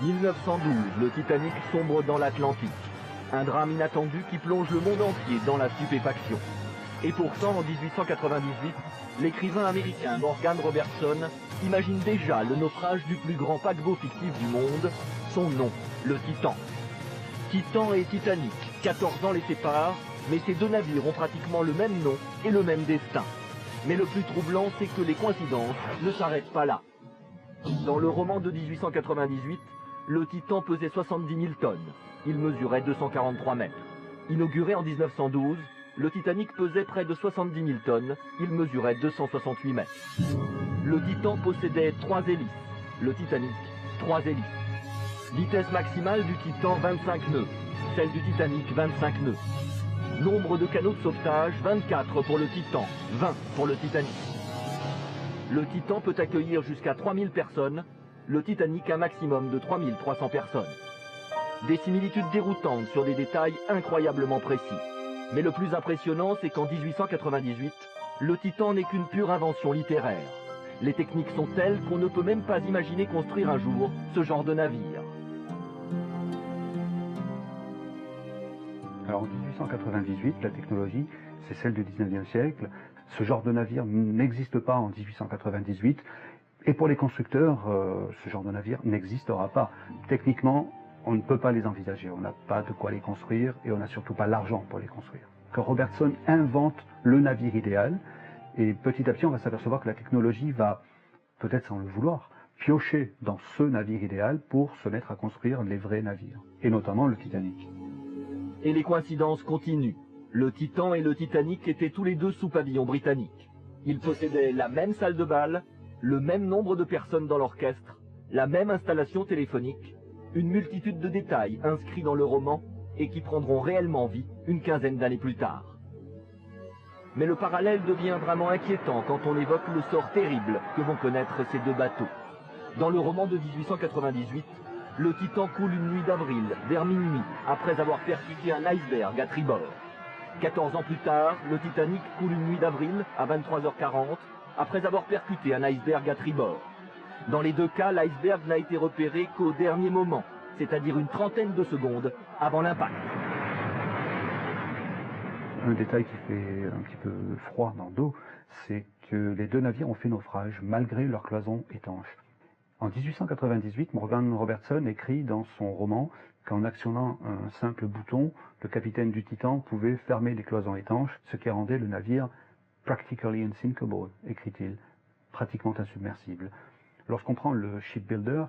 1912, le Titanic sombre dans l'Atlantique. Un drame inattendu qui plonge le monde entier dans la stupéfaction. Et pourtant, en 1898, l'écrivain américain Morgan Robertson imagine déjà le naufrage du plus grand paquebot fictif du monde, son nom, le Titan. Titan et Titanic, 14 ans les séparent, mais ces deux navires ont pratiquement le même nom et le même destin. Mais le plus troublant, c'est que les coïncidences ne s'arrêtent pas là. Dans le roman de 1898, le Titan pesait 70 000 tonnes. Il mesurait 243 mètres. Inauguré en 1912, le Titanic pesait près de 70 000 tonnes. Il mesurait 268 mètres. Le Titan possédait 3 hélices. Le Titanic, 3 hélices. Vitesse maximale du Titan, 25 nœuds. Celle du Titanic, 25 nœuds. Nombre de canaux de sauvetage, 24 pour le Titan, 20 pour le Titanic. Le Titan peut accueillir jusqu'à 3000 personnes, le Titanic un maximum de 3300 personnes. Des similitudes déroutantes sur des détails incroyablement précis. Mais le plus impressionnant, c'est qu'en 1898, le Titan n'est qu'une pure invention littéraire. Les techniques sont telles qu'on ne peut même pas imaginer construire un jour ce genre de navire. Alors en 1898, la technologie, c'est celle du 19e siècle. Ce genre de navire n'existe pas en 1898. Et pour les constructeurs, ce genre de navire n'existera pas. Techniquement, on ne peut pas les envisager. On n'a pas de quoi les construire et on n'a surtout pas l'argent pour les construire. Quand Robertson invente le navire idéal, et petit à petit, on va s'apercevoir que la technologie va, peut-être sans le vouloir, piocher dans ce navire idéal pour se mettre à construire les vrais navires, et notamment le Titanic. Et les coïncidences continuent. Le Titan et le Titanic étaient tous les deux sous pavillon britannique. Ils possédaient la même salle de bal, le même nombre de personnes dans l'orchestre, la même installation téléphonique, une multitude de détails inscrits dans le roman et qui prendront réellement vie une quinzaine d'années plus tard. Mais le parallèle devient vraiment inquiétant quand on évoque le sort terrible que vont connaître ces deux bateaux. Dans le roman de 1898, le Titan coule une nuit d'avril, vers minuit, après avoir percuté un iceberg à tribord. 14 ans plus tard, le Titanic coule une nuit d'avril, à 23h40, après avoir percuté un iceberg à tribord. Dans les deux cas, l'iceberg n'a été repéré qu'au dernier moment, c'est-à-dire une trentaine de secondes avant l'impact. Un détail qui fait un petit peu froid dans le dos, c'est que les deux navires ont fait naufrage malgré leur cloison étanche. En 1898, Morgan Robertson écrit dans son roman qu'en actionnant un simple bouton, le capitaine du Titan pouvait fermer les cloisons étanches, ce qui rendait le navire « practically unsinkable », écrit-il, pratiquement insubmersible. Lorsqu'on prend le shipbuilder,